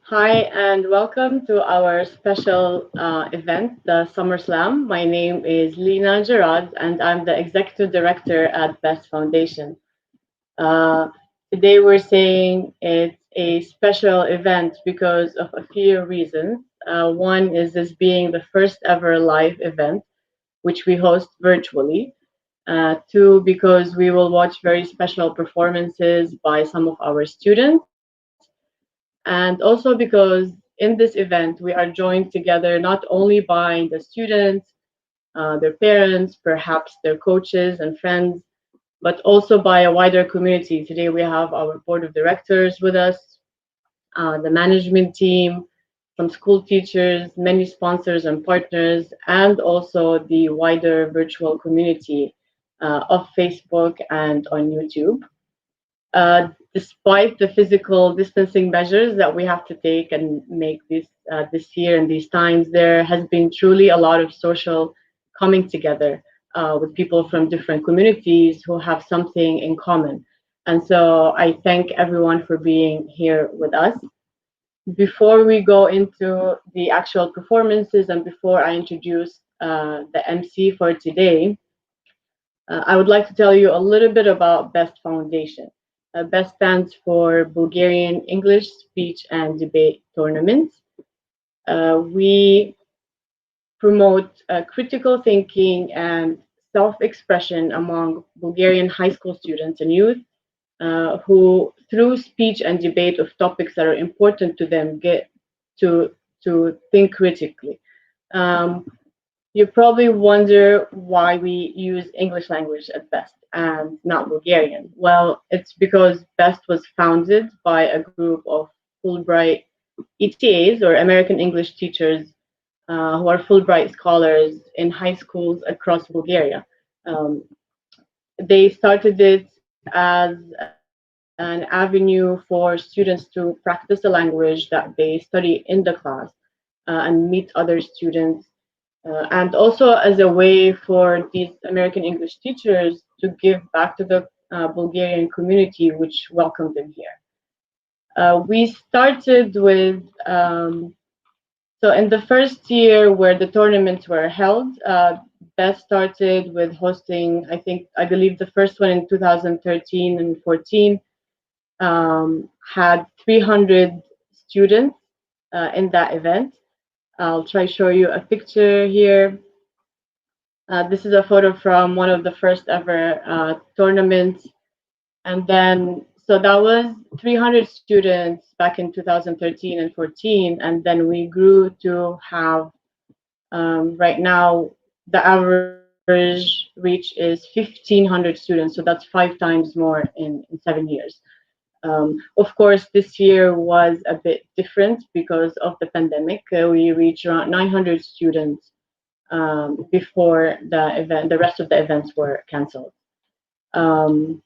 Hi, and welcome to our special event, the Summer Slam. My name is Lina Gerard, and I'm the Executive Director at Best Foundation. Uh, Today, we're saying it's a special event because of a few reasons. One is this being the first ever live event, which we host virtually. Two, because we will watch very special performances by some of our students, and also because in this event we are joined together not only by the students, their parents, perhaps their coaches and friends, but also by a wider community. Today we have our board of directors with us, the management team, some school teachers, many sponsors and partners, and also the wider virtual community of Facebook and on YouTube. Despite the physical distancing measures that we have to take and make this year and these times, there has been truly a lot of social coming together with people from different communities who have something in common. And so I thank everyone for being here with us. Before we go into the actual performances and before I introduce the MC for today, I would like to tell you a little bit about BEST Foundation. BEST stands for Bulgarian English Speech and Debate Tournament. We promote critical thinking and self expression among Bulgarian high school students and youth who, through speech and debate of topics that are important to them, get to, to think critically. Um, you probably wonder why we use English language at BEST and not Bulgarian. Well, it's because BEST was founded by a group of Fulbright ETAs, or American English teachers, who are Fulbright scholars in high schools across Bulgaria. Um, they started it as an avenue for students to practice the language that they study in the class and meet other students, and also as a way for these American English teachers to give back to the Bulgarian community which welcomed them here. We started with so in the first year where the tournaments were held, Beth started with hosting, I believe the first one in 2013 and 14 had 300 students in that event. I'll try to show you a picture here. This is a photo from one of the first ever tournaments. And then, so that was 300 students back in 2013 and 14. And then we grew to have, right now, the average reach is 1,500 students. So that's 5 times more in 7 years. Of course, this year was a bit different because of the pandemic. We reached around 900 students before the event. The rest of the events were canceled. Um,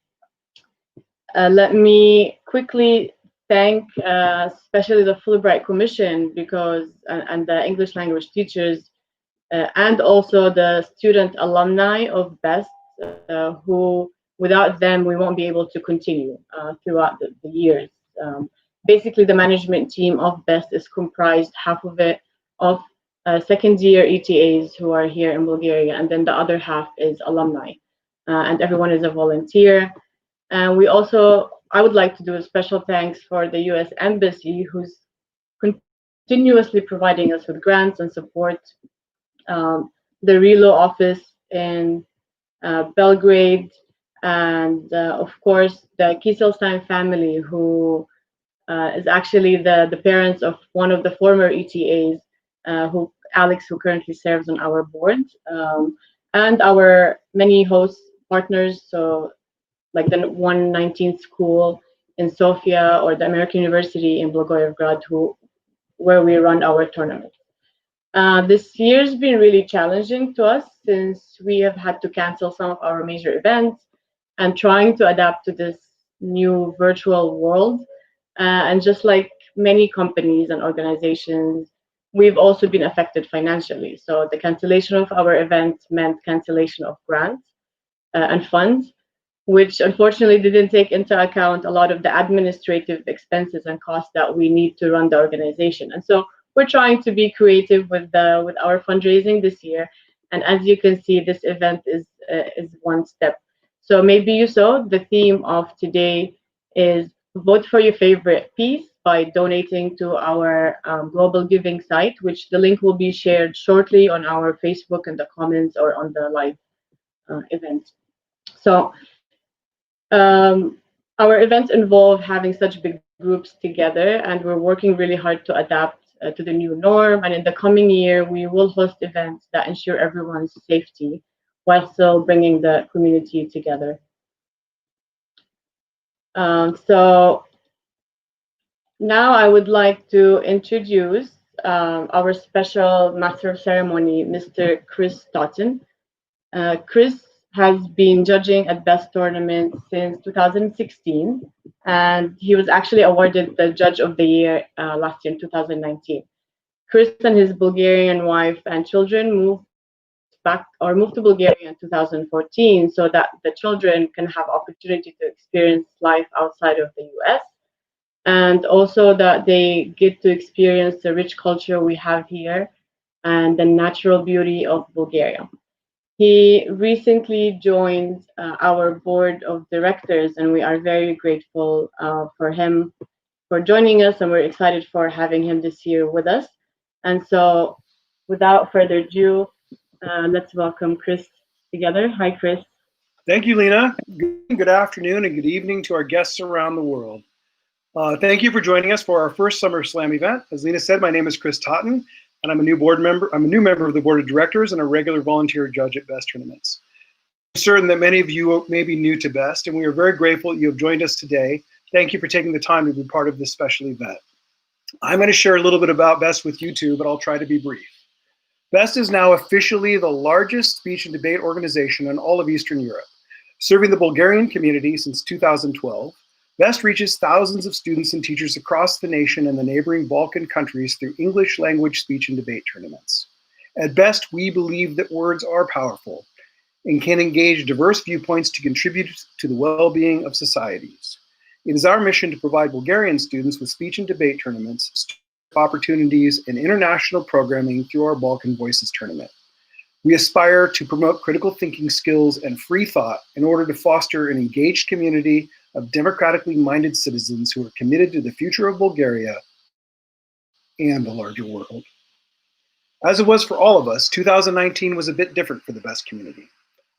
Let me quickly thank especially the Fulbright Commission because and the English language teachers and also the student alumni of BEST who without them we won't be able to continue throughout the years. Basically, the management team of BEST is comprised half of it of second year ETAs who are here in Bulgaria, and then the other half is alumni, and everyone is a volunteer. And we also, I would like to do a special thanks for the U.S. Embassy, who's continuously providing us with grants and support. The Relo office in Belgrade, and of course the Kieselstein family, who is actually the parents of one of the former ETAs, who Alex, who currently serves on our board, and our many host partners. So like the 119th school in Sofia or the American University in Blagoevgrad, who where we run our tournament. This year's been really challenging to us since we have had to cancel some of our major events and trying to adapt to this new virtual world. And just like many companies and organizations, we've also been affected financially. So the cancellation of our events meant cancellation of grants and funds. which unfortunately didn't take into account a lot of the administrative expenses and costs that we need to run the organization. And so we're trying to be creative with our fundraising this year. And as you can see, this event is one step. So maybe you saw the theme of today is vote for your favorite piece by donating to our global giving site, which the link will be shared shortly on our Facebook in the comments or on the live event. So our events involve having such big groups together, and we're working really hard to adapt to the new norm. And in the coming year, we will host events that ensure everyone's safety while still bringing the community together. So now I would like to introduce our special Master of Ceremony, Mr. Chris Totten. Chris has been judging at Best Tournament since 2016, and he was actually awarded the Judge of the Year last year in 2019. Chris and his Bulgarian wife and children moved to Bulgaria in 2014 so that the children can have opportunity to experience life outside of the US, and also that they get to experience the rich culture we have here and the natural beauty of Bulgaria. He recently joined our board of directors, and we are very grateful for him for joining us, and we're excited for having him this year with us. And so, without further ado, let's welcome Chris together. Hi, Chris. Thank you, Lena. Good afternoon and good evening to our guests around the world. Thank you for joining us for our first Summer Slam event. As Lena said, my name is Chris Totten, and I'm a new member of the board of directors and a regular volunteer judge at Best tournaments. I'm certain that many of you may be new to Best, and we are very grateful you have joined us today. Thank you for taking the time to be part of this special event. I'm going to share a little bit about Best with you too, but I'll try to be brief. Best is now officially the largest speech and debate organization in all of Eastern Europe. Serving the Bulgarian community since 2012, Best reaches thousands of students and teachers across the nation and the neighboring Balkan countries through English language speech and debate tournaments. At Best, we believe that words are powerful and can engage diverse viewpoints to contribute to the well-being of societies. It is our mission to provide Bulgarian students with speech and debate tournaments, opportunities, and international programming through our Balkan Voices tournament. We aspire to promote critical thinking skills and free thought in order to foster an engaged community of democratically minded citizens who are committed to the future of Bulgaria and the larger world. As it was for all of us, 2019 was a bit different for the Best community.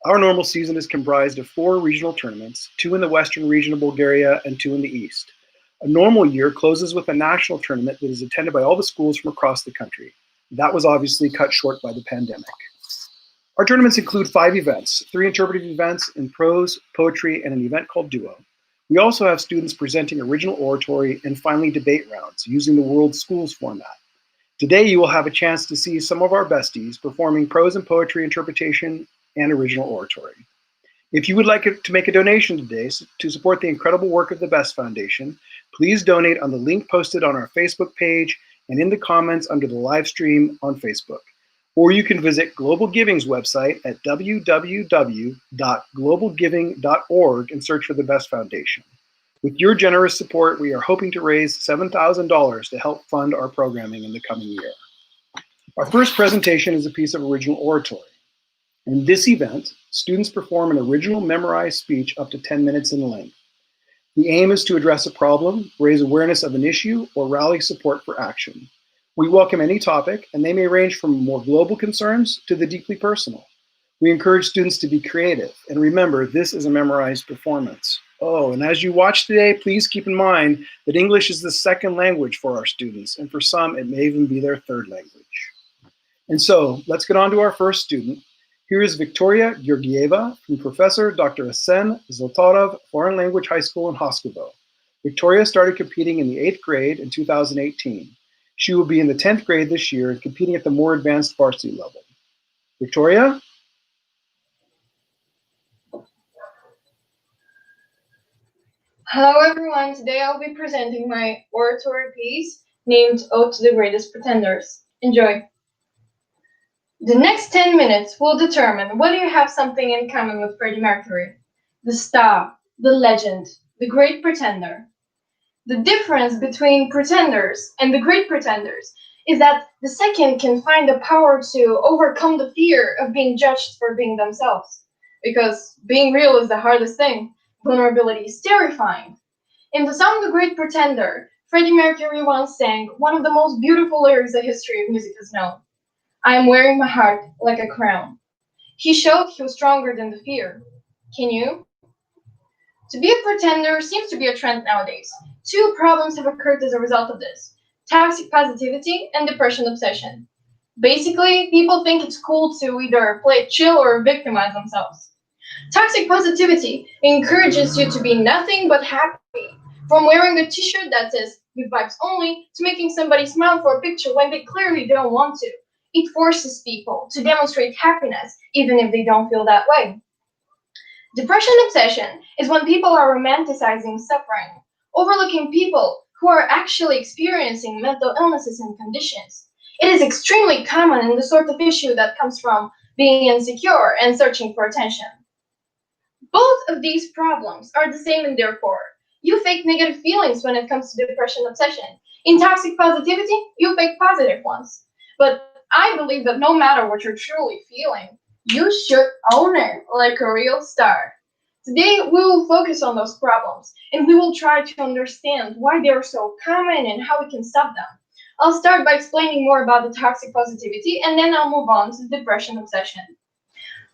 Our normal season is comprised of 4 regional tournaments, 2 in the western region of Bulgaria and 2 in the east. A normal year closes with a national tournament that is attended by all the schools from across the country. That was obviously cut short by the pandemic. Our tournaments include 5 events, 3 interpretive events in prose, poetry, and an event called Duo. We also have students presenting original oratory and finally debate rounds using the World Schools format. Today you will have a chance to see some of our besties performing prose and poetry interpretation and original oratory. If you would like to make a donation today to support the incredible work of the Best Foundation, please donate on the link posted on our Facebook page and in the comments under the live stream on Facebook. Or you can visit Global Giving's website at www.globalgiving.org and search for the Best Foundation. With your generous support, we are hoping to raise $7,000 to help fund our programming in the coming year. Our first presentation is a piece of original oratory. In this event, students perform an original memorized speech up to 10 minutes in length. The aim is to address a problem, raise awareness of an issue, or rally support for action. We welcome any topic, and they may range from more global concerns to the deeply personal. We encourage students to be creative, and remember, this is a memorized performance. Oh, and as you watch today, please keep in mind that English is the second language for our students, and for some, it may even be their third language. And so, let's get on to our first student. Here is Victoria Georgieva from Professor Dr. Asen Zlatarov Foreign Language High School in Haskovo. Victoria started competing in the 8th grade in 2018. She will be in the 10th grade this year and competing at the more advanced varsity level. Victoria? Hello everyone, today I'll be presenting my oratory piece named Ode to the Greatest Pretenders. Enjoy. The next 10 minutes will determine whether you have something in common with Freddie Mercury. the star, the legend, the great pretender. The difference between pretenders and the great pretenders is that the second can find the power to overcome the fear of being judged for being themselves. Because being real is the hardest thing. Vulnerability is terrifying. In the song The Great Pretender, Freddie Mercury once sang one of the most beautiful lyrics the history of music has known. I am wearing my heart like a crown. He showed he was stronger than the fear. Can you? To be a pretender seems to be a trend nowadays. Two problems have occurred as a result of this: toxic positivity and depression obsession. Basically, people think it's cool to either play chill or victimize themselves. Toxic positivity encourages you to be nothing but happy, from wearing a t-shirt that says good vibes only to making somebody smile for a picture when they clearly don't want to. It forces people to demonstrate happiness even if they don't feel that way. Depression obsession is when people are romanticizing suffering, overlooking people who are actually experiencing mental illnesses and conditions. It is extremely common in the sort of issue that comes from being insecure and searching for attention. Both of these problems are the same in their core. You fake negative feelings when it comes to depression obsession. In toxic positivity, you fake positive ones. But I believe that no matter what you're truly feeling, you should own it like a real star. Today, we will focus on those problems, and we will try to understand why they are so common and how we can stop them. I'll start by explaining more about the toxic positivity, and then I'll move on to depression obsession.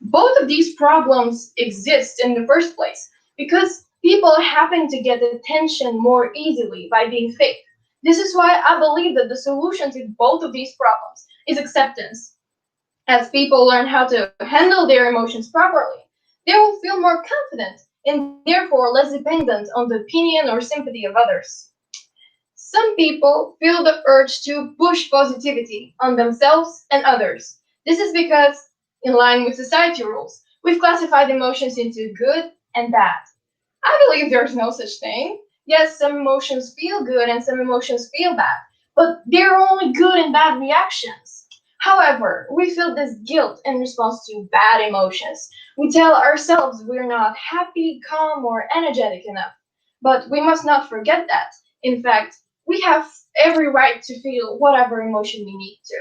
Both of these problems exist in the first place because people happen to get attention more easily by being fake. This is why I believe that the solution to both of these problems is acceptance. As people learn how to handle their emotions properly, they will feel more confident and therefore less dependent on the opinion or sympathy of others. Some people feel the urge to push positivity on themselves and others. This is because, in line with society rules, we've classified emotions into good and bad. I believe there's no such thing. Yes, some emotions feel good and some emotions feel bad, but they're only good and bad reactions. However, we feel this guilt in response to bad emotions. We tell ourselves we're not happy, calm, or energetic enough. But we must not forget that, in fact, we have every right to feel whatever emotion we need to.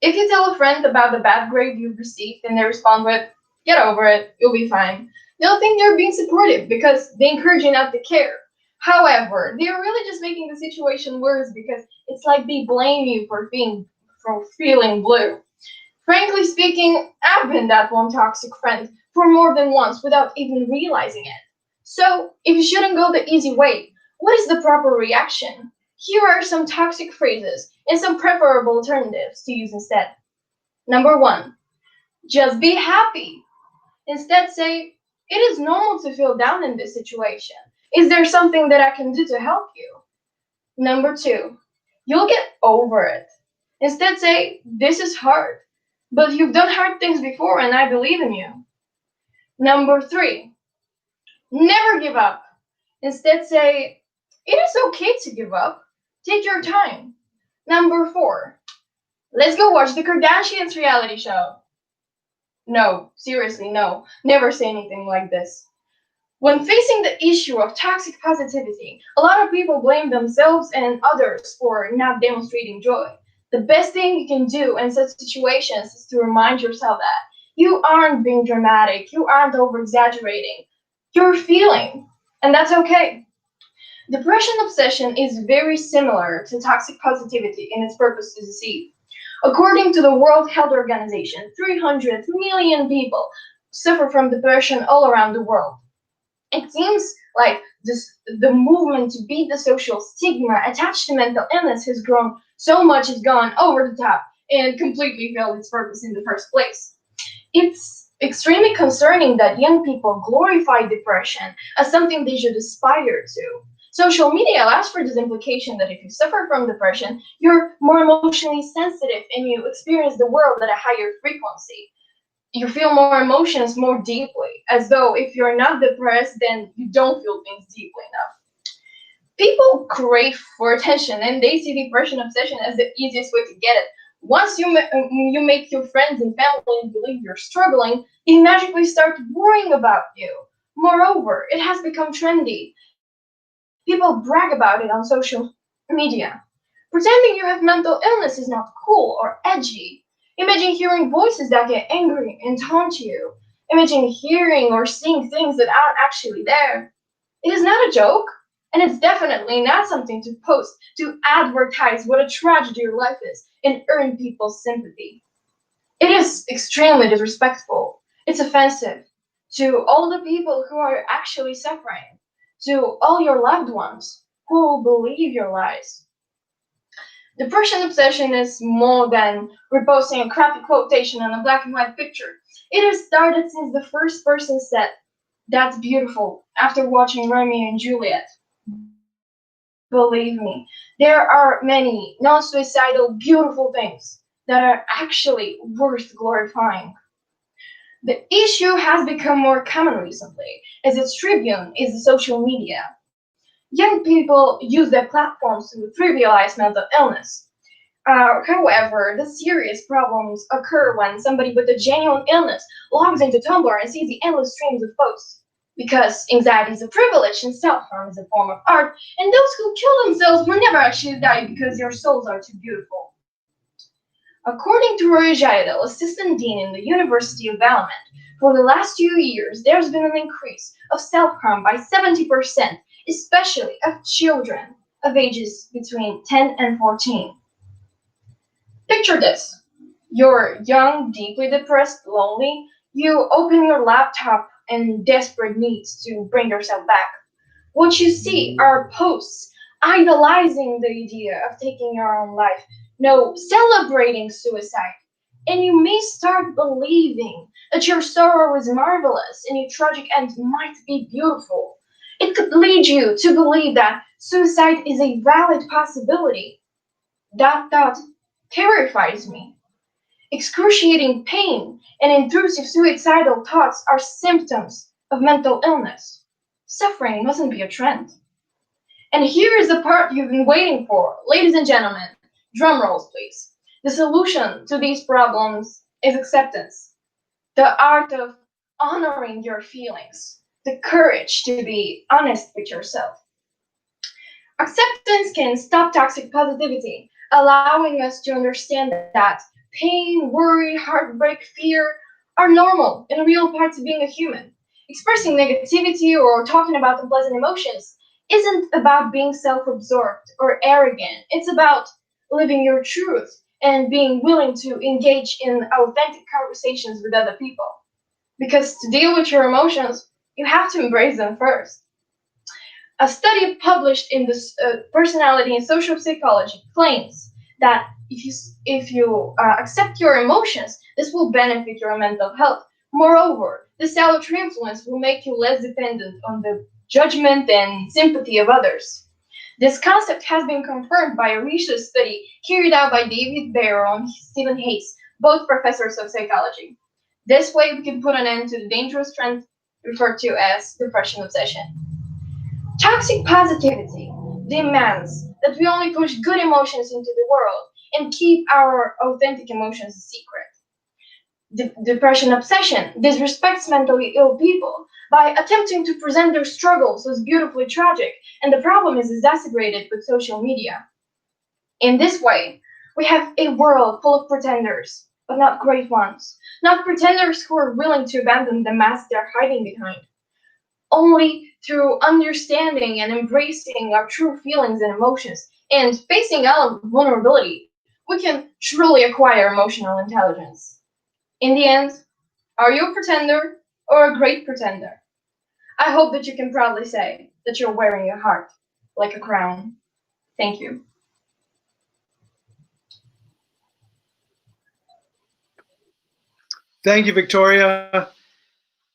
If you tell a friend about the bad grade you've received and they respond with, get over it, you'll be fine, they'll think they're being supportive because they encourage you not to care. However, they're really just making the situation worse because it's like they blame you for feeling blue. Frankly speaking, I've been that one toxic friend for more than once without even realizing it. So, if you shouldn't go the easy way, what is the proper reaction? Here are some toxic phrases and some preferable alternatives to use instead. Number 1, just be happy. Instead say, it is normal to feel down in this situation. Is there something that I can do to help you? Number 2, you'll get over it. Instead say, this is hard, but you've done hard things before and I believe in you. Number 3, never give up. Instead say, it is okay to give up. Take your time. Number 4, let's go watch the Kardashians reality show. No, seriously, no. Never say anything like this. When facing the issue of toxic positivity, a lot of people blame themselves and others for not demonstrating joy. The best thing you can do in such situations is to remind yourself that you aren't being dramatic, you aren't over-exaggerating. You're feeling, and that's okay. Depression obsession is very similar to toxic positivity in its purpose to deceive. According to the World Health Organization, 300 million people suffer from depression all around the world. It seems like the movement to beat the social stigma attached to mental illness has grown so much it's gone over the top and completely failed its purpose in the first place. It's extremely concerning that young people glorify depression as something they should aspire to. Social media allows for this implication that if you suffer from depression, you're more emotionally sensitive and you experience the world at a higher frequency. You feel more emotions more deeply, as though if you're not depressed, then you don't feel things deeply enough. People crave for attention and they see depression obsession as the easiest way to get it. Once you make your friends and family believe you're struggling, they magically start worrying about you. Moreover, it has become trendy. People brag about it on social media. Pretending you have mental illness is not cool or edgy. Imagine hearing voices that get angry and taunt you. Imagine hearing or seeing things that aren't actually there. It is not a joke, and it's definitely not something to post to advertise what a tragedy your life is and earn people's sympathy. It is extremely disrespectful. It's offensive to all the people who are actually suffering, to all your loved ones who will believe your lies. Depression obsession is more than reposting a crappy quotation on a black and white picture. It has started since the first person said, "That's beautiful," after watching Romeo and Juliet. Believe me, there are many non-suicidal beautiful things that are actually worth glorifying. The issue has become more common recently, as its tribune is the social media. Young people use their platforms to trivialize mental illness. However, the serious problems occur when somebody with a genuine illness logs into Tumblr and sees the endless streams of posts. Because anxiety is a privilege and self-harm is a form of art, and those who kill themselves will never actually die because their souls are too beautiful. According to Roy Jaidel, assistant dean in the University of Valmet, for the last 2 years there's been an increase of self-harm by 70%, especially of children of ages between 10 and 14. Picture this. You're young, deeply depressed, lonely. You open your laptop in desperate needs to bring yourself back. What you see are posts idolizing the idea of taking your own life, no, celebrating suicide. And you may start believing that your sorrow is marvelous and your tragic end might be beautiful. It could lead you to believe that suicide is a valid possibility. That thought terrifies me. Excruciating pain and intrusive suicidal thoughts are symptoms of mental illness. Suffering mustn't be a trend. And here is the part you've been waiting for. Ladies and gentlemen, drum rolls please. The solution to these problems is acceptance. The art of honoring your feelings. The courage to be honest with yourself. Acceptance can stop toxic positivity, allowing us to understand that pain, worry, heartbreak, fear are normal and real parts of being a human. Expressing negativity or talking about unpleasant emotions isn't about being self-absorbed or arrogant. It's about living your truth and being willing to engage in authentic conversations with other people. Because to deal with your emotions, you have to embrace them first. A study published in the Personality and Social Psychology claims that if you accept your emotions, this will benefit your mental health. Moreover, this salutary influence will make you less dependent on the judgment and sympathy of others. This concept has been confirmed by a research study carried out by David Barrow and Stephen Hayes, both professors of psychology. This way, we can put an end to the dangerous trend referred to as depression obsession. Toxic positivity demands that we only push good emotions into the world and keep our authentic emotions a secret. Depression obsession disrespects mentally ill people by attempting to present their struggles as beautifully tragic, and the problem is exacerbated with social media. In this way, we have a world full of pretenders, but not great ones. Not pretenders who are willing to abandon the mask they're hiding behind. Only through understanding and embracing our true feelings and emotions and facing our vulnerability, we can truly acquire emotional intelligence. In the end, are you a pretender or a great pretender? I hope that you can proudly say that you're wearing your heart like a crown. Thank you. Thank you, Victoria.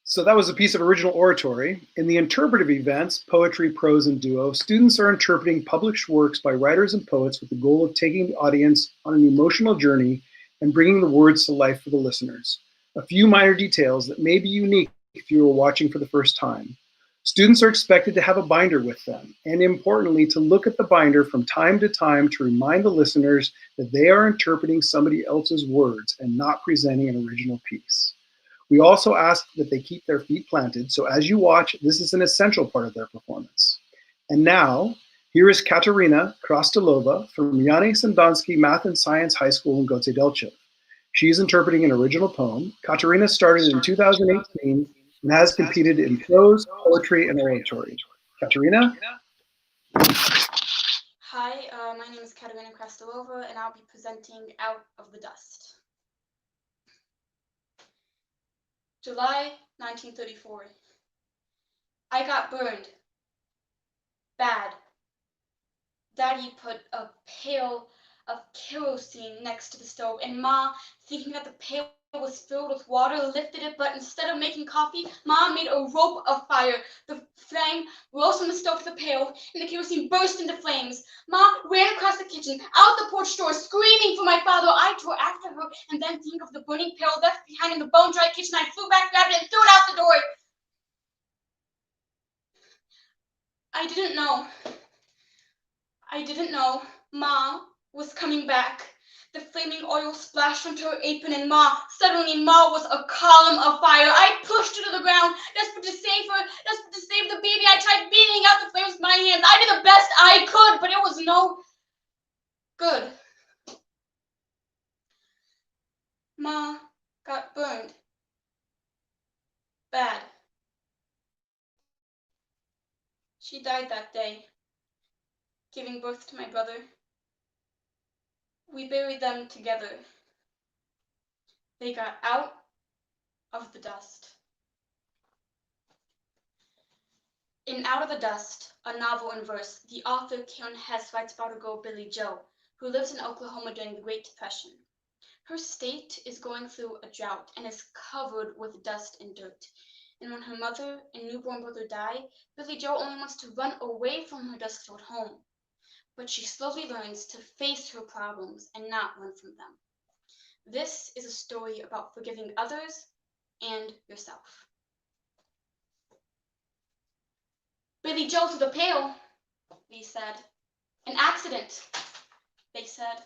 So that was a piece of original oratory. In the interpretive events, poetry, prose, and duo, students are interpreting published works by writers and poets with the goal of taking the audience on an emotional journey and bringing the words to life for the listeners. A few minor details that may be unique if you are watching for the first time. Students are expected to have a binder with them, and importantly, to look at the binder from time to time to remind the listeners that they are interpreting somebody else's words and not presenting an original piece. We also ask that they keep their feet planted, so as you watch, this is an essential part of their performance. And now, here is Katerina Krastilova from Jane Sandansky Math and Science High School in Goce Delchev. She is interpreting an original poem. Katerina started in 2018 and has competed in prose, poetry, and oratory. Katerina? Hi, my name is Katerina Krastilova, and I'll be presenting Out of the Dust. July 1934. I got burned. Bad. Daddy put a pail of kerosene next to the stove, and Ma, thinking that the pail was filled with water, lifted it, but instead of making coffee, Ma made a rope of fire. The flame rose from the stove to the pail, and the kerosene burst into flames. Ma ran across the kitchen, out the porch door, screaming for my father. I tore after her, and then thinking of the burning pail left behind in the bone-dry kitchen, I flew back, grabbed it, and threw it out the door. I didn't know Ma was coming back. The flaming oil splashed onto her apron, and suddenly Ma was a column of fire. I pushed her to the ground, desperate to save her, desperate to save the baby. I tried beating out the flames with my hands. I did the best I could, but it was no good. Ma got burned. Bad. She died that day, giving birth to my brother. We buried them together. They got out of the dust. In Out of the Dust, a novel in verse, the author Karen Hess writes about her girl Billie Joe, who lives in Oklahoma during the Great Depression. Her state is going through a drought and is covered with dust and dirt. And when her mother and newborn brother die, Billie Joe only wants to run away from her dust-filled home. But she slowly learns to face her problems and not run from them. This is a story about forgiving others and yourself. Billie Joe threw the pail, we said. An accident, they said.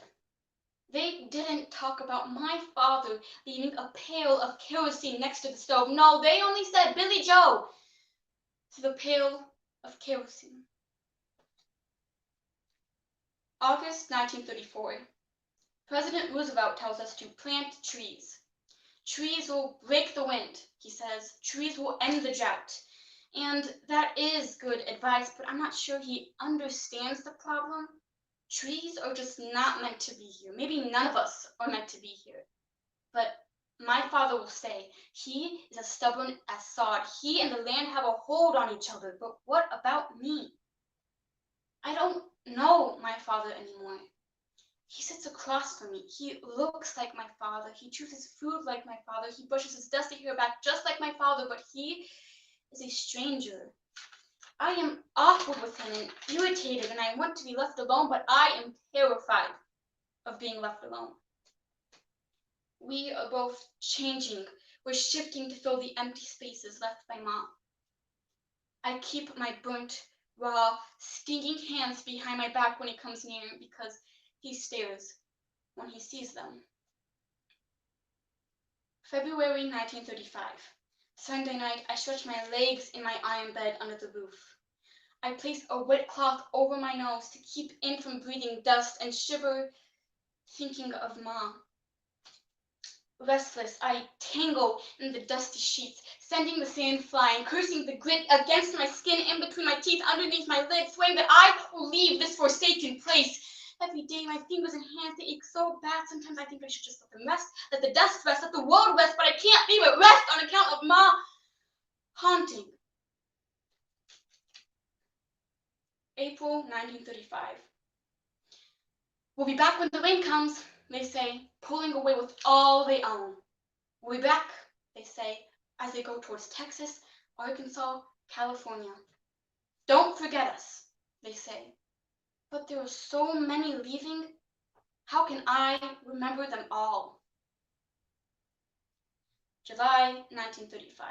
They didn't talk about my father leaving a pail of kerosene next to the stove. No, they only said Billie Joe threw the pail of kerosene. August 1934. President Roosevelt tells us to plant trees. Trees will break the wind, he says. Trees will end the drought. And that is good advice, but I'm not sure he understands the problem. Trees are just not meant to be here. Maybe none of us are meant to be here. But my father will say, he is as stubborn as sod. He and the land have a hold on each other. But what about me? I don't know my father anymore. He sits across from me. He looks like my father. He chews his food like my father. He brushes his dusty hair back just like my father, but he is a stranger. I am awkward with him and irritated, and I want to be left alone, but I am terrified of being left alone. We are both changing. We're shifting to fill the empty spaces left by Mom. I keep my burnt, raw, stinking hands behind my back when he comes near because he stares when he sees them. February 1935. Sunday night, I stretch my legs in my iron bed under the roof. I place a wet cloth over my nose to keep in from breathing dust and shiver, thinking of Mom. Restless, I tangle in the dusty sheets, sending the sand flying, cursing the grit against my skin, in between my teeth, underneath my legs, swearing that I will leave this forsaken place. Every day, my fingers and hands, they ache so bad. Sometimes I think I should just let them rest, let the dust rest, let the world rest, but I can't leave it rest on account of Ma haunting. April 1935. We'll be back when the rain comes, they say, pulling away with all they own. We'll be back, they say, as they go towards Texas, Arkansas, California. Don't forget us, they say. But there are so many leaving. How can I remember them all? July 1935.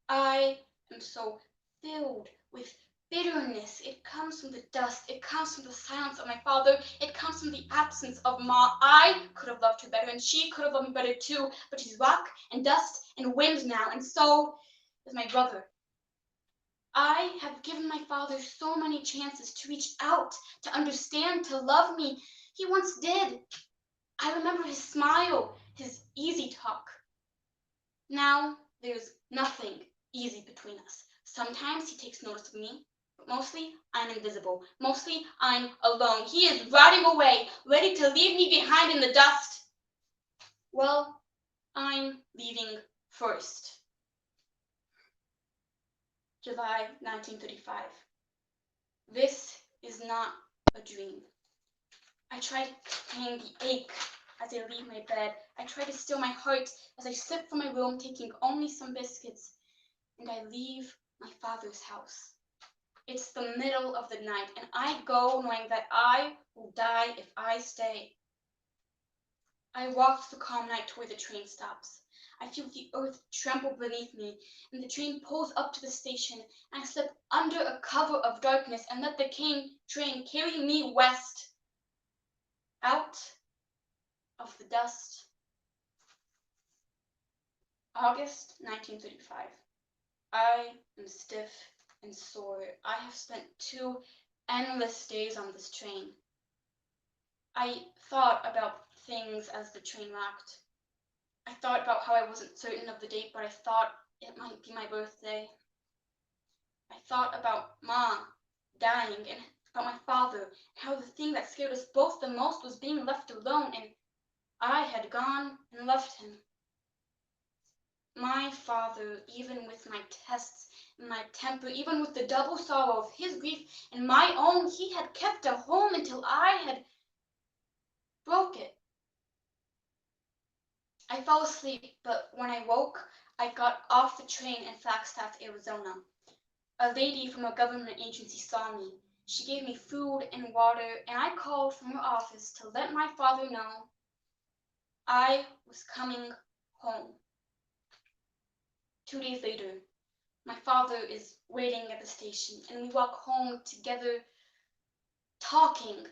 I am so filled with bitterness. It comes from the dust. It comes from the silence of my father. It comes from the absence of Ma. I could have loved her better, and she could have loved me better too, but she's rock and dust and wind now, and so is my brother. I have given my father so many chances to reach out, to understand, to love me. He once did. I remember his smile, his easy talk. Now there's nothing easy between us. Sometimes he takes notice of me, but mostly I'm invisible. Mostly I'm alone. He is riding away, ready to leave me behind in the dust. Well, I'm leaving first. July 1935. This is not a dream. I try to contain the ache as I leave my bed. I try to still my heart as I slip from my room, taking only some biscuits, and I leave my father's house. It's the middle of the night, and I go knowing that I will die if I stay. I walk the calm night toward the train stops. I feel the earth tremble beneath me, and the train pulls up to the station, and I slip under a cover of darkness and let the train carry me west, out of the dust. August 1935. I am stiff and sore. I have spent 2 endless days on this train. I thought about things as the train rocked. I thought about how I wasn't certain of the date, but I thought it might be my birthday. I thought about Ma dying and about my father, and how the thing that scared us both the most was being left alone, and I had gone and left him. My father, even with my tests and my temper, even with the double sorrow of his grief and my own, he had kept a home until I had broke it. I fell asleep, but when I woke, I got off the train in Flagstaff, Arizona. A lady from a government agency saw me. She gave me food and water, and I called from her office to let my father know I was coming home. 2 days later, my father is waiting at the station, and we walk home together, talking.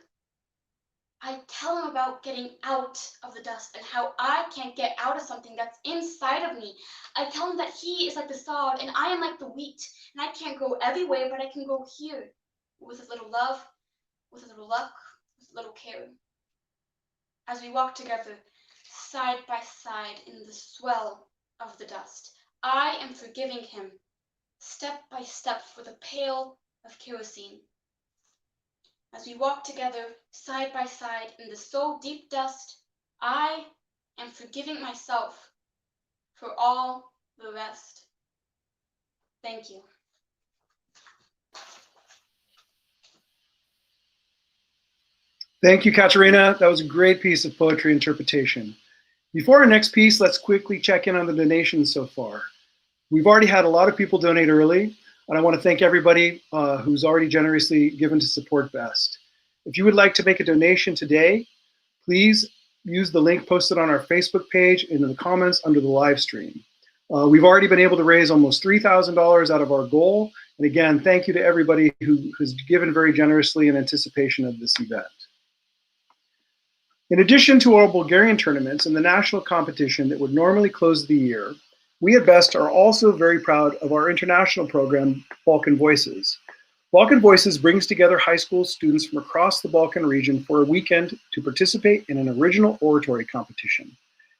I tell him about getting out of the dust and how I can't get out of something that's inside of me. I tell him that he is like the sod and I am like the wheat, and I can't grow everywhere, but I can grow here with a little love, with a little luck, with a little care. As we walk together, side by side in the swell of the dust, I am forgiving him, step by step, with a pail of kerosene. As we walk together, side by side, in the so deep dust, I am forgiving myself for all the rest. Thank you. Thank you, Katerina. That was a great piece of poetry interpretation. Before our next piece, let's quickly check in on the donations so far. We've already had a lot of people donate early, and I want to thank everybody who's already generously given to support BEST. If you would like to make a donation today, please use the link posted on our Facebook page in the comments under the live stream. We've already been able to raise almost $3,000 out of our goal. And again, thank you to everybody who has given very generously in anticipation of this event. In addition to our Bulgarian tournaments and the national competition that would normally close the year, we at BEST are also very proud of our international program, Balkan Voices. Balkan Voices brings together high school students from across the Balkan region for a weekend to participate in an original oratory competition.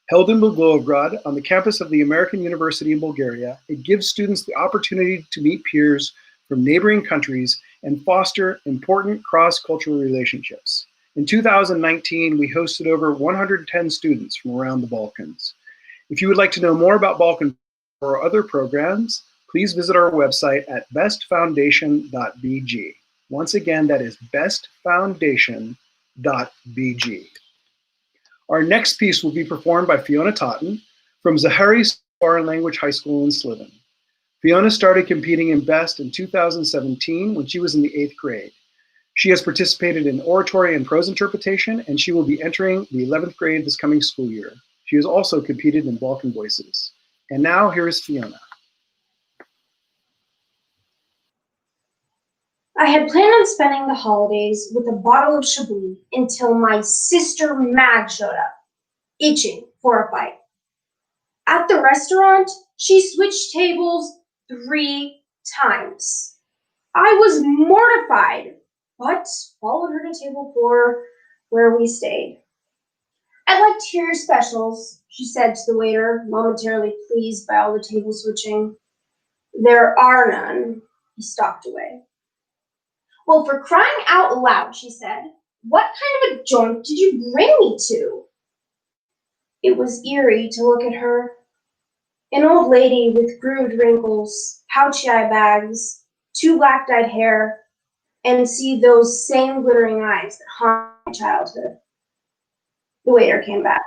Held in Blagoevgrad on the campus of the American University in Bulgaria, it gives students the opportunity to meet peers from neighboring countries and foster important cross-cultural relationships. In 2019, we hosted over 110 students from around the Balkans. If you would like to know more about Balkan or other programs, please visit our website at bestfoundation.bg. Once again, that is bestfoundation.bg. Our next piece will be performed by Fiona Totten from Zahari Foreign Language High School in Sliven. Fiona started competing in BEST in 2017 when she was in the 8th grade. She has participated in oratory and prose interpretation, and she will be entering the 11th grade this coming school year. She has also competed in Balkan Voices. And now here is Fiona. I had planned on spending the holidays with a bottle of Chablis until my sister Mag showed up, itching for a fight. At the restaurant, she switched tables 3 times. I was mortified, but followed her to table 4, where we stayed. "I'd like to hear your specials," she said to the waiter, momentarily pleased by all the table switching. "There are none." He stalked away. "Well, for crying out loud," she said, "what kind of a joint did you bring me to?" It was eerie to look at her. An old lady with grooved wrinkles, pouchy eye bags, 2 black-dyed hair, and see those same glittering eyes that haunt my childhood. The waiter came back.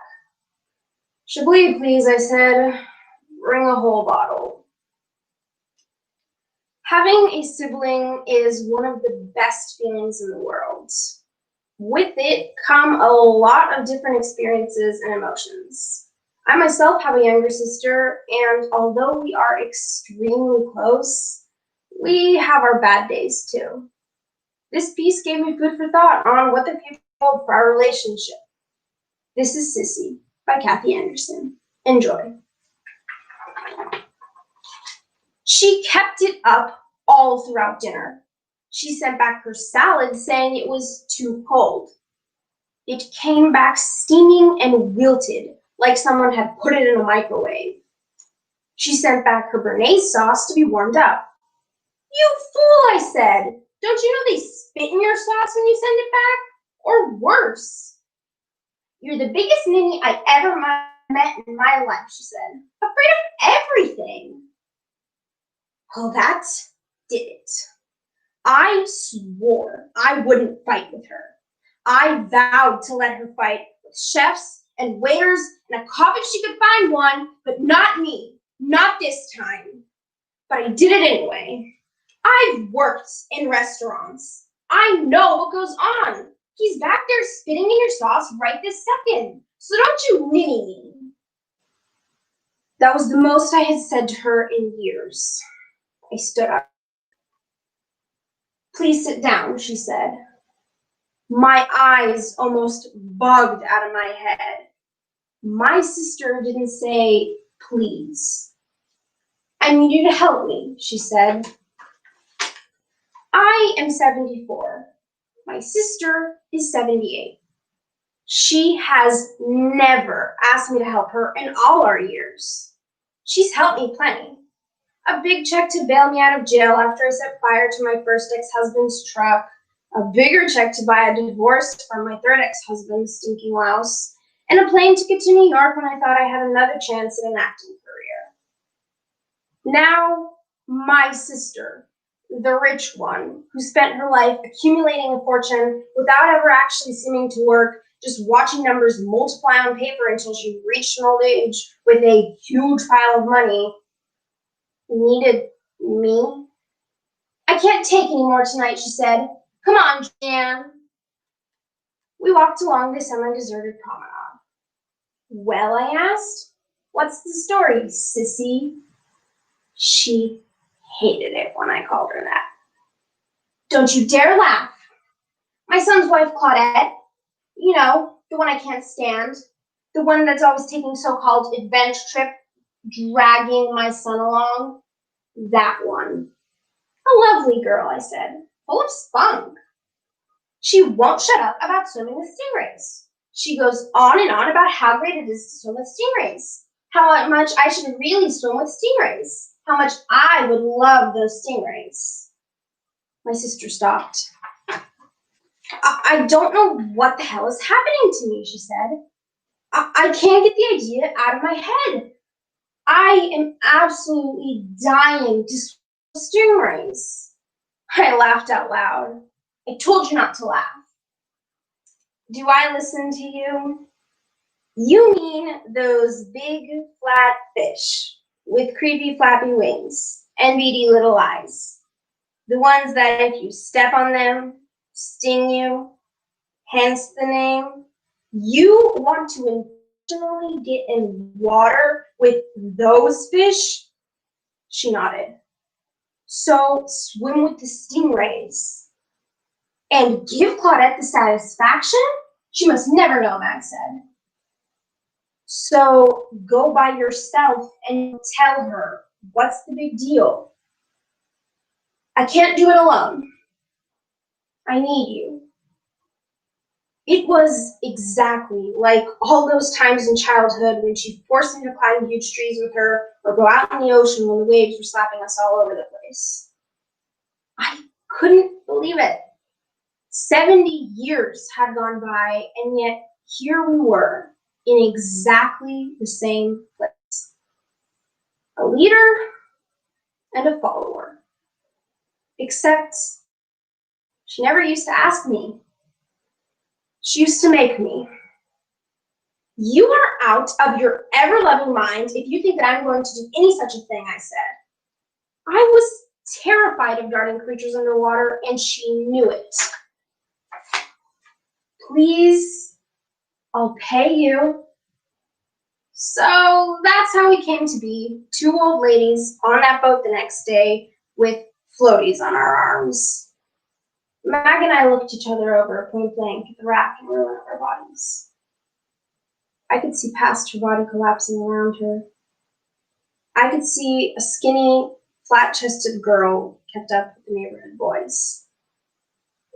"Chablis, please," I said. "Bring a whole bottle." Having a sibling is one of the best feelings in the world. With it come a lot of different experiences and emotions. I myself have a younger sister, and although we are extremely close, we have our bad days too. This piece gave me food for thought on what the future holds for our relationship. This is Sissy by Kathy Anderson. Enjoy. She kept it up all throughout dinner. She sent back her salad saying it was too cold. It came back steaming and wilted, like someone had put it in a microwave. She sent back her béarnaise sauce to be warmed up. "You fool," I said. "Don't you know they spit in your sauce when you send it back? Or worse." "You're the biggest ninny I ever met in my life," she said. "Afraid of everything." Well, that did it. I swore I wouldn't fight with her. I vowed to let her fight with chefs and waiters and a cop if she could find one, but not me, not this time. But I did it anyway. I've worked in restaurants. I know what goes on. He's back there spitting in your sauce right this second, so don't you ninny me. That was the most I had said to her in years. I stood up. "Please sit down," she said. My eyes almost bugged out of my head. My sister didn't say please. "I need you to help me," she said. I am 74. My sister is 78. She has never asked me to help her in all our years. She's helped me plenty. A big check to bail me out of jail after I set fire to my first ex-husband's truck, a bigger check to buy a divorce from my third ex-husband, stinking louse, and a plane ticket to New York when I thought I had another chance at an acting career. Now, my sister, the rich one, who spent her life accumulating a fortune without ever actually seeming to work, just watching numbers multiply on paper until she reached an old age with a huge pile of money, needed me. "I can't take any more tonight," she said. "Come on, Jan." We walked along the semi-deserted promenade. "Well," I asked, "what's the story, sissy?" She hated it when I called her that. "Don't you dare laugh. My son's wife, Claudette, you know, the one I can't stand, the one that's always taking so-called adventure trip, dragging my son along, that one. A lovely girl," I said, "full of spunk. She won't shut up about swimming with stingrays. She goes on and on about how great it is to swim with stingrays, how much I should really swim with stingrays, how much I would love those stingrays." My sister stopped. I don't know what the hell is happening to me," she said. I can't get the idea out of my head. I am absolutely dying to swim with stingrays." I laughed out loud. "I told you not to laugh." "Do I listen to you?" "You mean those big, flat fish with creepy, flappy wings and beady little eyes. The ones that if you step on them, sting you, hence the name. You want to intentionally get in water with those fish?" She nodded. "So swim with the stingrays." And give Claudette the satisfaction? She must never know, Max said. So go by yourself and tell her, what's the big deal? I can't do it alone. I need you. It was exactly like all those times in childhood when she forced me to climb huge trees with her or go out in the ocean when the waves were slapping us all over the place. I couldn't believe it. 70 years had gone by, and yet here we were in exactly the same place. A leader and a follower. Except she never used to ask me. She used to make me. You are out of your ever-loving mind if you think that I'm going to do any such a thing, I said. I was terrified of darting creatures underwater, and she knew it. Please, I'll pay you. So that's how we came to be, two old ladies on that boat the next day with floaties on our arms. Mag and I looked each other over point blank at the wrack and ruin of our bodies. I could see past her body collapsing around her. I could see a skinny, flat-chested girl kept up with the neighborhood boys.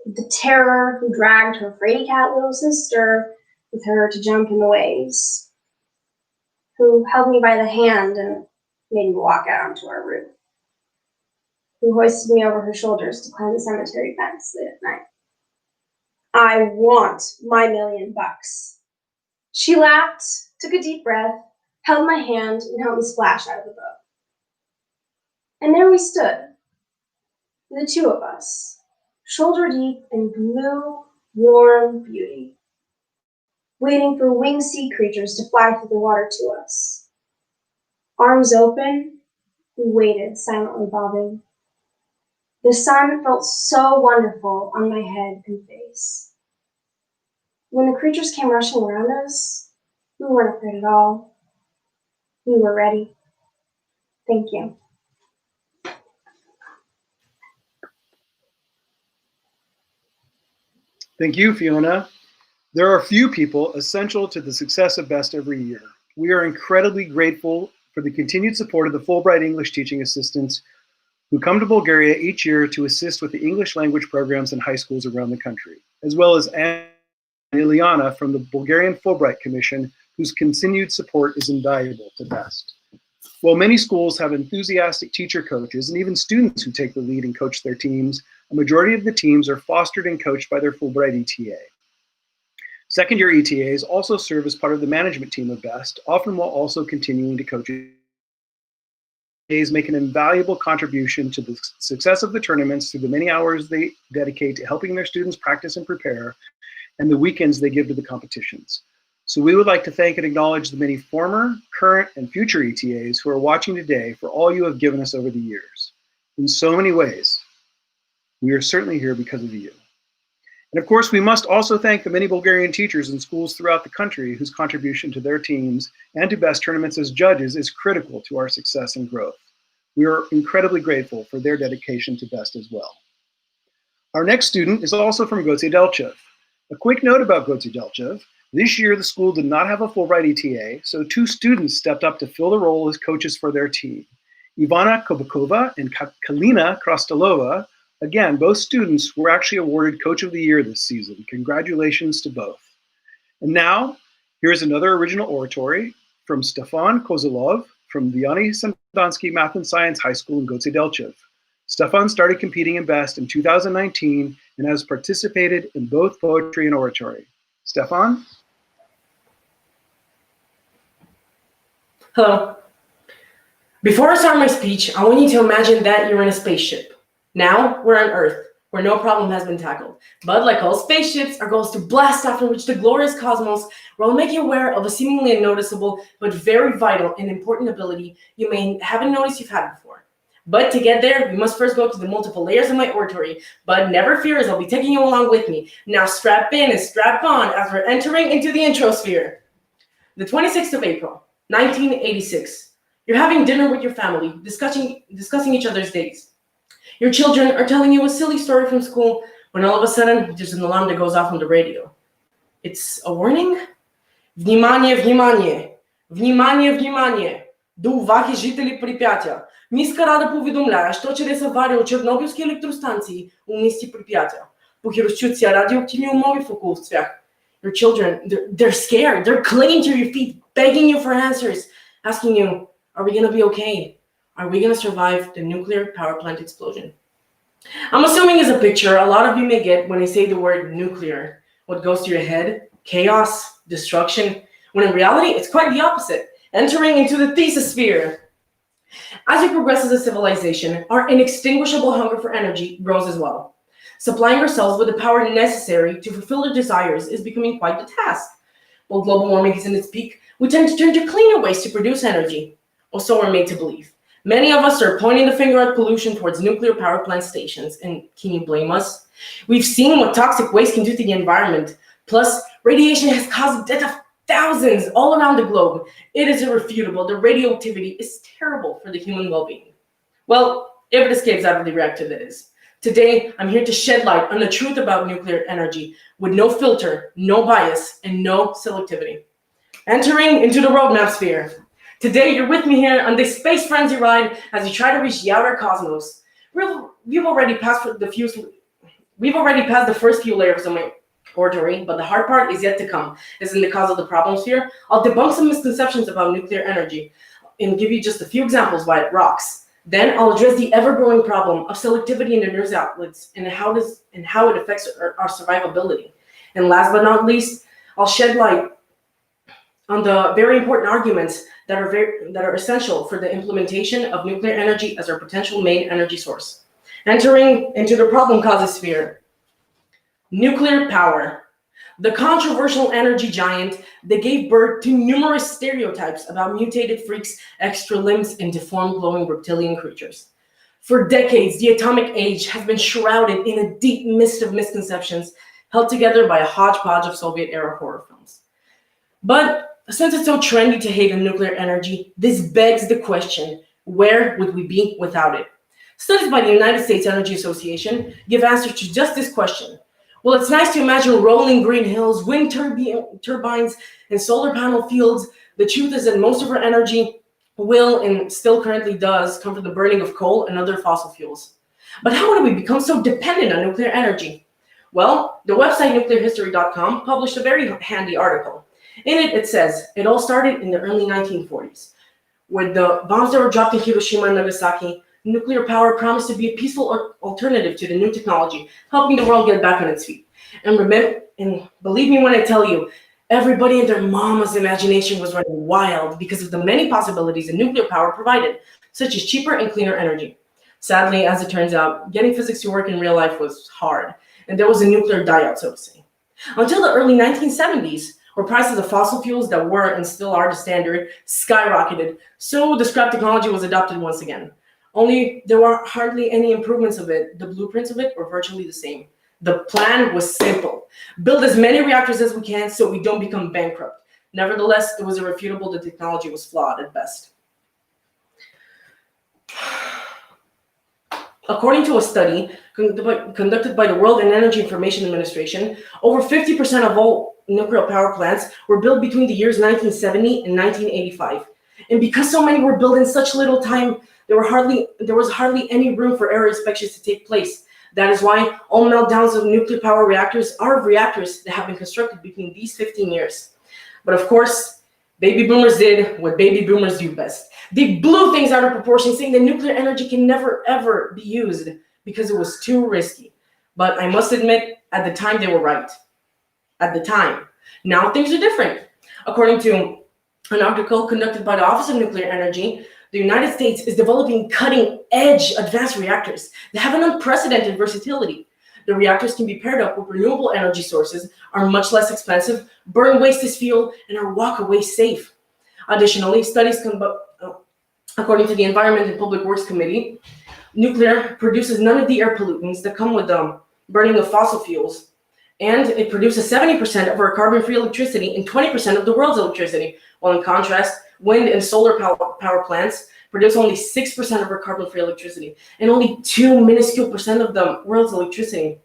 The terror who dragged her fraidy cat little sister with her to jump in the waves, who held me by the hand and made me walk out onto our roof, who hoisted me over her shoulders to climb the cemetery fence late at night. I want my $1,000,000. She laughed, took a deep breath, held my hand, and helped me splash out of the boat. And there we stood, the two of us, shoulder deep in blue, warm beauty, waiting for winged sea creatures to fly through the water to us. Arms open, we waited, silently bobbing. The sun felt so wonderful on my head and face. When the creatures came rushing around us, we weren't afraid at all. We were ready. Thank you. Thank you, Fiona. There are few people essential to the success of BEST every year. We are incredibly grateful for the continued support of the Fulbright English teaching assistants who come to Bulgaria each year to assist with the English language programs in high schools around the country, as well as Anna and Ileana from the Bulgarian Fulbright Commission, whose continued support is invaluable to BEST. While many schools have enthusiastic teacher coaches and even students who take the lead and coach their teams, a majority of the teams are fostered and coached by their Fulbright ETA. Second-year ETAs also serve as part of the management team of BEST, often while also continuing to coach. ETAs make an invaluable contribution to the success of the tournaments through the many hours they dedicate to helping their students practice and prepare, and the weekends they give to the competitions. So we would like to thank and acknowledge the many former, current, and future ETAs who are watching today for all you have given us over the years. In so many ways, we are certainly here because of you. And of course, we must also thank the many Bulgarian teachers in schools throughout the country whose contribution to their teams and to BEST tournaments as judges is critical to our success and growth. We are incredibly grateful for their dedication to BEST as well. Our next student is also from Goce Delchev. A quick note about Goce Delchev. This year, the school did not have a Fulbright ETA, so two students stepped up to fill the role as coaches for their team. Ivana Kobakova and Kalina Krastalova. Again, both students were actually awarded Coach of the Year this season. Congratulations to both. And now, here's another original oratory from Stefan Kozilov from Vianney Sandansky Math and Science High School in Goce Delchev. Stefan started competing in BEST in 2019 and has participated in both poetry and oratory. Stefan? Hello. Before I start my speech, I want you to imagine that you're in a spaceship. Now we're on Earth, where no problem has been tackled. But like all spaceships, our goal is to blast off and reach the glorious cosmos, where we'll make you aware of a seemingly unnoticeable but very vital and important ability you may haven't noticed you've had before. But to get there, we must first go to the multiple layers of my oratory. But never fear, as I'll be taking you along with me. Now strap in and strap on as we're entering into the introsphere. The 26th of April, 1986. You're having dinner with your family, discussing each other's days. Your children are telling you a silly story from school when all of a sudden there's an alarm that goes off on the radio. It's a warning. Внимание, внимание! Внимание, внимание! До уваги жители Припятия. Миска рада повідомляє, що через аварію у Чорнобильській електростанції у місті Прип'яття погіршуються радіоактивні умови в околицях. Your children, they're scared. They're clinging to your feet, begging you for answers, asking you, are we going to be okay? Are we going to survive the nuclear power plant explosion? I'm assuming it's a picture a lot of you may get when I say the word nuclear. What goes to your head? Chaos, destruction, when in reality, it's quite the opposite, entering into the thesosphere. As we progress as a civilization, our inextinguishable hunger for energy grows as well. Supplying ourselves with the power necessary to fulfill our desires is becoming quite the task. While global warming is in its peak, we tend to turn to cleaner ways to produce energy, or so we're made to believe. Many of us are pointing the finger at pollution towards nuclear power plant stations, and can you blame us? We've seen what toxic waste can do to the environment. Plus, radiation has caused the death of thousands all around the globe. It is irrefutable. The radioactivity is terrible for the human well-being. Well, if it escapes out of the reactor, that is. Today, I'm here to shed light on the truth about nuclear energy with no filter, no bias, and no selectivity. Entering into the roadmap sphere. Today, you're with me here on this space frenzy ride as we try to reach the outer cosmos. We've already passed the first few layers of my oratory, but the hard part is yet to come. As in the cause of the problem sphere, I'll debunk some misconceptions about nuclear energy and give you just a few examples why it rocks. Then I'll address the ever-growing problem of selectivity in the news outlets and how it affects our survivability. And last but not least, I'll shed light on the very important arguments that are essential for the implementation of nuclear energy as our potential main energy source. Entering into the problem causes sphere. Nuclear power. The controversial energy giant that gave birth to numerous stereotypes about mutated freaks, extra limbs, and deformed glowing reptilian creatures. For decades, the atomic age has been shrouded in a deep mist of misconceptions held together by a hodgepodge of Soviet-era horror films. But since it's so trendy to hate on nuclear energy, this begs the question, where would we be without it? Studies by the United States Energy Association give answers to just this question. Well, it's nice to imagine rolling green hills, wind turbines, and solar panel fields. The truth is that most of our energy will and still currently does come from the burning of coal and other fossil fuels. But how did we become so dependent on nuclear energy? Well, the website nuclearhistory.com published a very handy article. In it, it says, it all started in the early 1940s. With the bombs that were dropped in Hiroshima and Nagasaki, nuclear power promised to be a peaceful alternative to the new technology, helping the world get back on its feet. And believe me when I tell you, everybody and their mama's imagination was running wild because of the many possibilities that nuclear power provided, such as cheaper and cleaner energy. Sadly, as it turns out, getting physics to work in real life was hard, and there was a nuclear die-out, so to say. Until the early 1970s, where prices of fossil fuels that were and still are the standard skyrocketed, so the scrap technology was adopted once again. Only there were hardly any improvements of it. The blueprints of it were virtually the same. The plan was simple. Build as many reactors as we can so we don't become bankrupt. Nevertheless, it was irrefutable the technology was flawed at best. According to a study conducted by the World Energy Information Administration, over 50% of all nuclear power plants were built between the years 1970 and 1985. And because so many were built in such little time, there was hardly any room for error inspections to take place. That is why all meltdowns of nuclear power reactors are of reactors that have been constructed between these 15 years. But of course, baby boomers did what baby boomers do best. They blew things out of proportion, saying that nuclear energy can never, ever be used because it was too risky. But I must admit, at the time, they were right. At the time. Now things are different. According to an article conducted by the Office of Nuclear Energy, the United States is developing cutting-edge advanced reactors that have an unprecedented versatility. The reactors can be paired up with renewable energy sources, are much less expensive, burn waste as fuel, and are walk-away safe. Additionally, studies according to the Environment and Public Works Committee, nuclear produces none of the air pollutants that come with the burning of fossil fuels, and it produces 70% of our carbon-free electricity and 20% of the world's electricity, while in contrast, wind and solar power plants produce only 6% of our carbon-free electricity and only 2 minuscule percent of the world's electricity.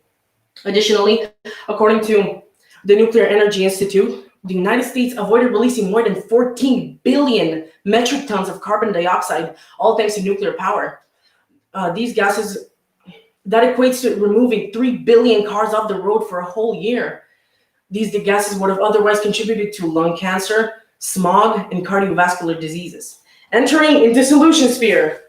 Additionally, according to the Nuclear Energy Institute, the United States avoided releasing more than 14 billion metric tons of carbon dioxide, all thanks to nuclear power. These gases, that equates to removing 3 billion cars off the road for a whole year. These gases would have otherwise contributed to lung cancer, smog, and cardiovascular diseases. Entering into solution sphere.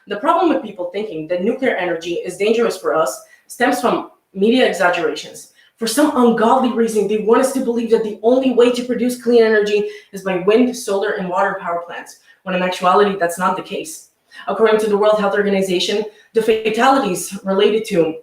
The problem with people thinking that nuclear energy is dangerous for us stems from media exaggerations. For some ungodly reason, they want us to believe that the only way to produce clean energy is by wind, solar, and water power plants, when in actuality, that's not the case. According to the World Health Organization, the fatalities related to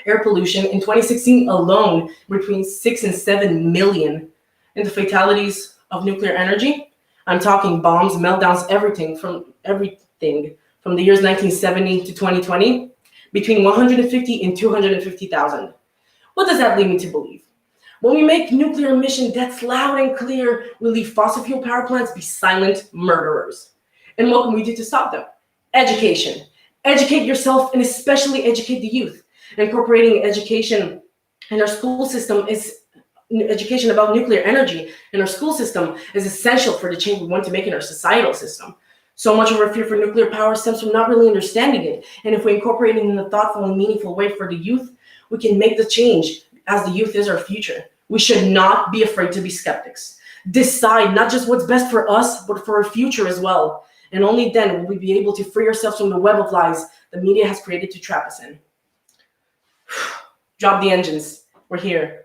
air pollution in 2016 alone between 6 and 7 million. And the fatalities of nuclear energy, I'm talking bombs, meltdowns, everything from the years 1970 to 2020, between 150 and 250,000. What does that lead me to believe? When we make nuclear emission debts loud and clear, we leave fossil fuel power plants be silent murderers. And what can we do to stop them? Education. Educate yourself and especially educate the youth. Incorporating education in our school system is education about nuclear energy in our school system is essential for the change we want to make in our societal system. So much of our fear for nuclear power stems from not really understanding it. And if we incorporate it in a thoughtful and meaningful way for the youth, we can make the change, as the youth is our future. We should not be afraid to be skeptics. Decide not just what's best for us, but for our future as well. And only then will we be able to free ourselves from the web of lies the media has created to trap us in. Drop the engines. We're here.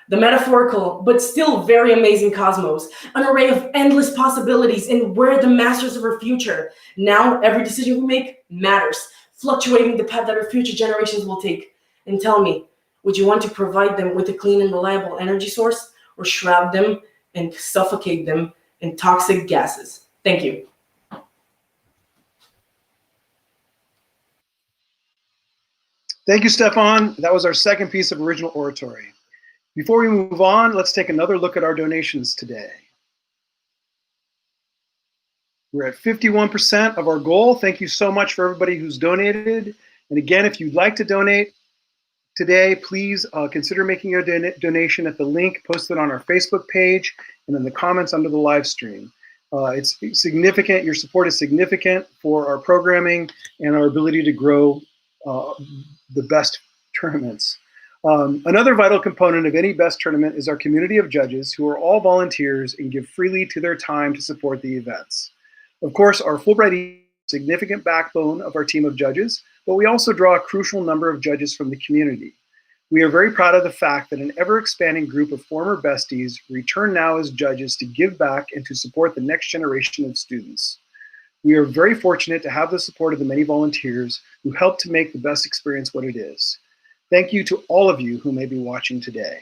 The metaphorical, but still very amazing cosmos, an array of endless possibilities, and we're the masters of our future. Now, every decision we make matters, fluctuating the path that our future generations will take. And tell me, would you want to provide them with a clean and reliable energy source, or shroud them and suffocate them in toxic gases? Thank you. Thank you, Stefan. That was our second piece of original oratory. Before we move on, let's take another look at our donations today. We're at 51% of our goal. Thank you so much for everybody who's donated. And again, if you'd like to donate today, please consider making a donation at the link posted on our Facebook page and in the comments under the live stream. It's significant. Your support is significant for our programming and our ability to grow the best tournaments. Another vital component of any best tournament is our community of judges who are all volunteers and give freely to their time to support the events. Of course, our Fulbright is a significant backbone of our team of judges, but we also draw a crucial number of judges from the community. We are very proud of the fact that an ever-expanding group of former besties return now as judges to give back and to support the next generation of students. We are very fortunate to have the support of the many volunteers who help to make the best experience what it is. Thank you to all of you who may be watching today.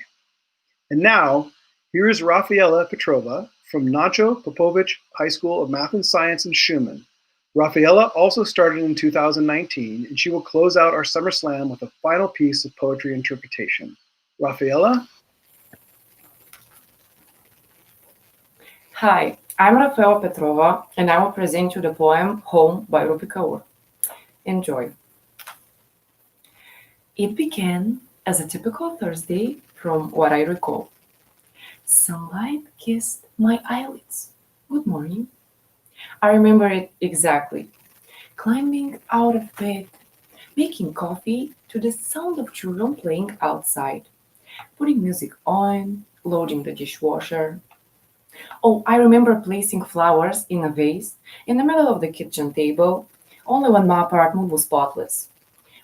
And now, here is Rafaela Petrova from Nacho Popovich High School of Math and Science in Schumann. Rafaela also started in 2019, and she will close out our Summer Slam with a final piece of poetry interpretation. Rafaela? Hi, I'm Rafaela Petrova, and I will present you the poem Home by Rupi Kaur. Enjoy. It began as a typical Thursday from what I recall. Sunlight kissed my eyelids. Good morning. I remember it exactly. Climbing out of bed, making coffee to the sound of children playing outside, putting music on, loading the dishwasher. Oh, I remember placing flowers in a vase in the middle of the kitchen table, only when my apartment was spotless.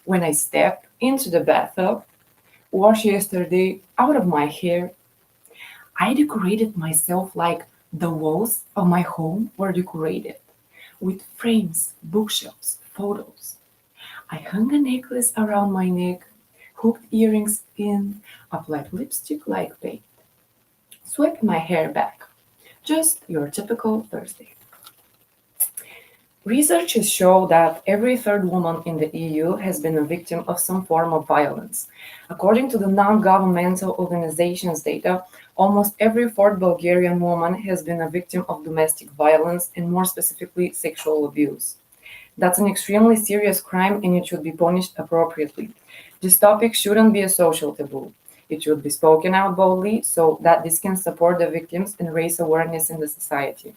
When I stepped into the bathtub, washed yesterday out of my hair, I decorated myself like the walls of my home were decorated, with frames, bookshelves, photos. I hung a necklace around my neck, hooked earrings in, applied lipstick like paint, swept my hair back. Just your typical Thursday. Researchers show that every third woman in the EU has been a victim of some form of violence. According to the non-governmental organization's data, almost every fourth Bulgarian woman has been a victim of domestic violence and more specifically sexual abuse. That's an extremely serious crime and it should be punished appropriately. This topic shouldn't be a social taboo. It should be spoken out boldly so that this can support the victims and raise awareness in the society.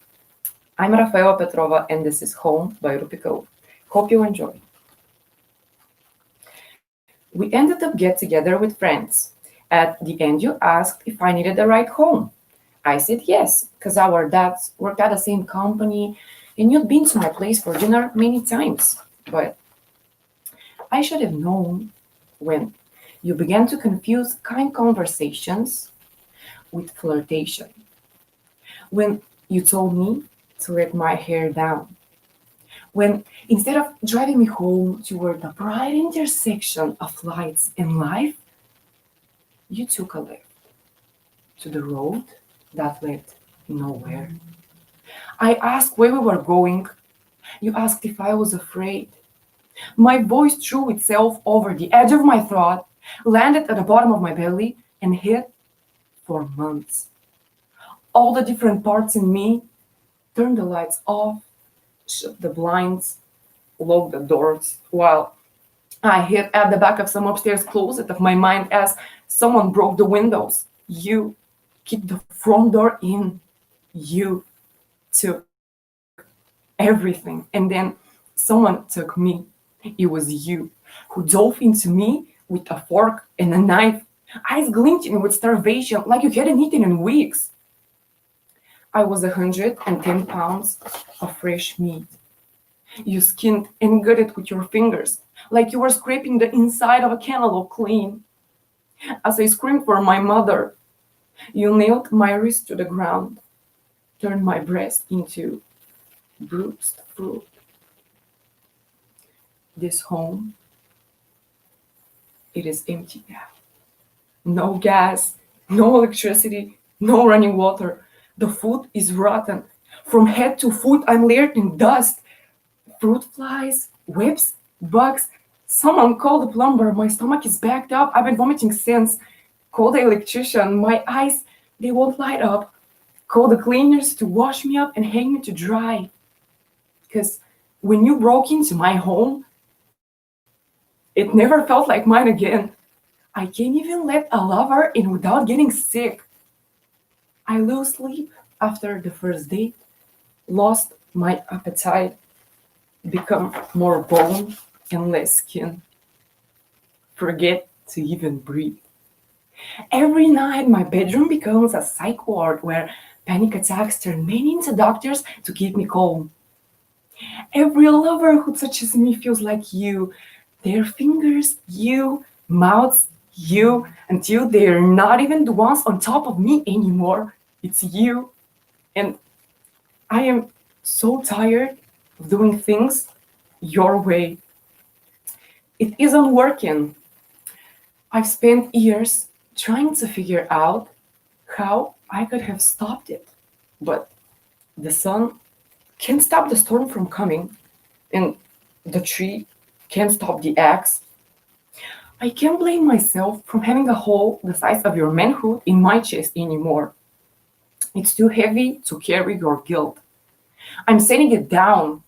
I'm Rafaela Petrova, and this is Home by Rupika. Hope you enjoy. We ended up get together with friends. At the end, you asked if I needed a ride home. I said yes, because our dads worked at the same company, and you'd been to my place for dinner many times. But I should have known when you began to confuse kind conversations with flirtation. When you told me to let my hair down. When instead of driving me home toward the bright intersection of lights and life, you took a left to the road that led nowhere. I asked where we were going. You asked if I was afraid. My voice threw itself over the edge of my throat, landed at the bottom of my belly, and hid for months. All the different parts in me turned the lights off, shut the blinds, locked the doors, while I hid at the back of some upstairs closet of my mind as someone broke the windows. You kicked the front door in. You took everything, and then someone took me. It was you who dove into me with a fork and a knife, eyes glinting with starvation like you hadn't eaten in weeks. I was 110 pounds of fresh meat. You skinned and gutted with your fingers like you were scraping the inside of a cantaloupe clean. As I screamed for my mother, you nailed my wrist to the ground, turned my breast into bruised fruit. This home, it is empty now. No gas, no electricity, no running water. The food is rotten. From head to foot, I'm layered in dust. Fruit flies, whips, bugs. Someone call the plumber. My stomach is backed up. I've been vomiting since. Call the electrician. My eyes, they won't light up. Call the cleaners to wash me up and hang me to dry. Because when you broke into my home, it never felt like mine again. I can't even let a lover in without getting sick. I lose sleep after the first date, lost my appetite, become more bone and less skin. Forget to even breathe. Every night my bedroom becomes a psych ward where panic attacks turn men into doctors to keep me calm. Every lover who touches me feels like you. Their fingers, you, mouths, you, until they're not even the ones on top of me anymore. It's you. And I am so tired of doing things your way. It isn't working. I've spent years trying to figure out how I could have stopped it. But the sun can't stop the storm from coming, and the tree can't stop the axe. I can't blame myself for having a hole the size of your manhood in my chest anymore. It's too heavy to carry your guilt. I'm setting it down.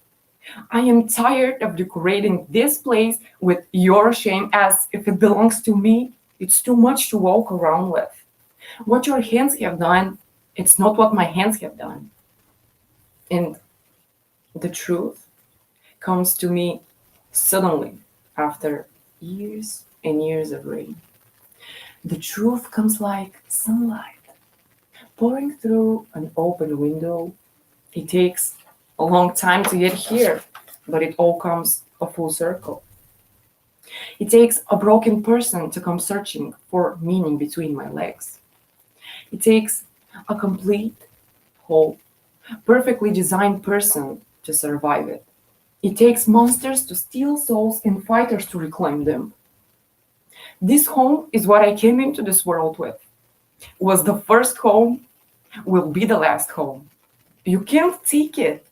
I am tired of decorating this place with your shame as if it belongs to me. It's too much to walk around with. What your hands have done, it's not what my hands have done. And the truth comes to me suddenly after years and years of rain. The truth comes like sunlight pouring through an open window. It takes a long time to get here, but it all comes a full circle. It takes a broken person to come searching for meaning between my legs. It takes a complete, whole, perfectly designed person to survive it. It takes monsters to steal souls and fighters to reclaim them. This home is what I came into this world with. Was the first home, will be the last home. You can't take it.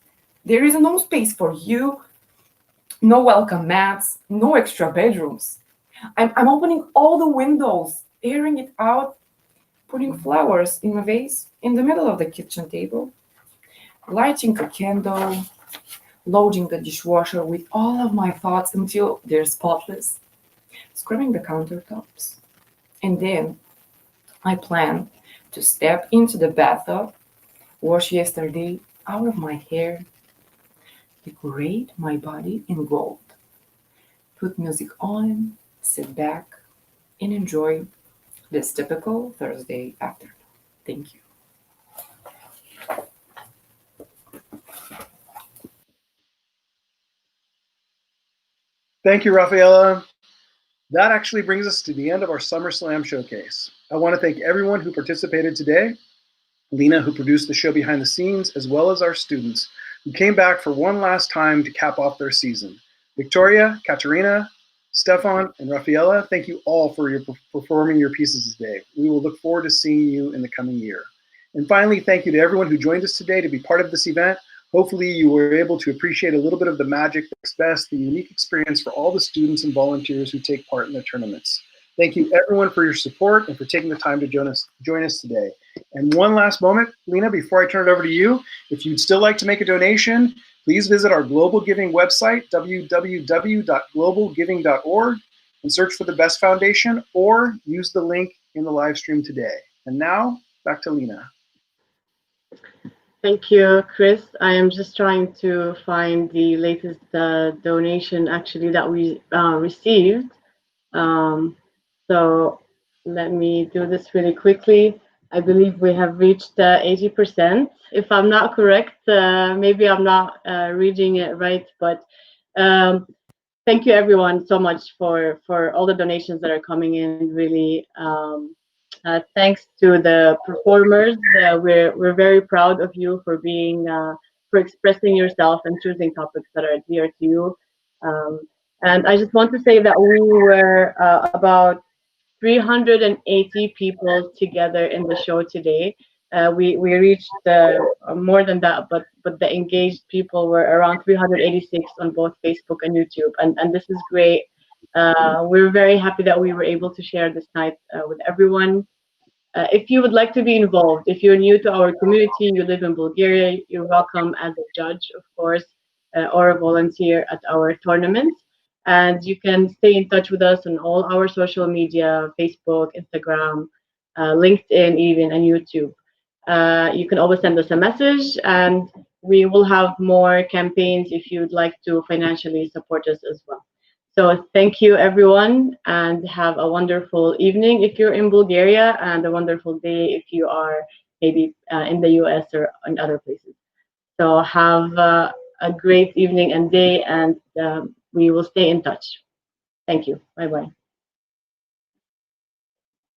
There is no space for you, no welcome mats, no extra bedrooms. I'm opening all the windows, airing it out, putting flowers in a vase in the middle of the kitchen table, lighting a candle, loading the dishwasher with all of my thoughts until they're spotless, scrubbing the countertops. And then I plan to step into the bathtub, wash yesterday out of my hair, decorate my body in gold, put music on, sit back, and enjoy this typical Thursday afternoon. Thank you. Thank you, Rafaela. That actually brings us to the end of our Summer Slam showcase. I want to thank everyone who participated today, Lena, who produced the show behind the scenes, as well as our students who came back for one last time to cap off their season. Victoria, Katerina, Stefan, and Rafaela, thank you all for performing your pieces today. We will look forward to seeing you in the coming year. And finally, thank you to everyone who joined us today to be part of this event. Hopefully you were able to appreciate a little bit of the magic that's best, the unique experience for all the students and volunteers who take part in the tournaments. Thank you everyone for your support and for taking the time to join us today. And one last moment, Lena, before I turn it over to you, if you'd still like to make a donation, please visit our Global Giving website, www.globalgiving.org, and search for the Best Foundation, or use the link in the live stream today. And now, back to Lena. Thank you, Chris. I am just trying to find the latest donation actually that we received. So let me do this really quickly. I believe we have reached 80%. If I'm not correct, maybe I'm not reading it right, but thank you everyone so much for all the donations that are coming in, really. Thanks to the performers. We're very proud of you for being for expressing yourself and choosing topics that are dear to you. And I just want to say that we were about 380 people together in the show today. We reached more than that, but the engaged people were around 386 on both Facebook and YouTube, and this is great. We're very happy that we were able to share this night with everyone. If you would like to be involved, if you're new to our community, you live in Bulgaria, you're welcome as a judge, of course, or a volunteer at our tournaments. And you can stay in touch with us on all our social media, Facebook, Instagram, LinkedIn even, and YouTube. You can always send us a message, and we will have more campaigns if you'd like to financially support us as well. So thank you, everyone, and have a wonderful evening if you're in Bulgaria, and a wonderful day if you are maybe in the US or in other places. So have a great evening and day, and we will stay in touch. Thank you. Bye-bye.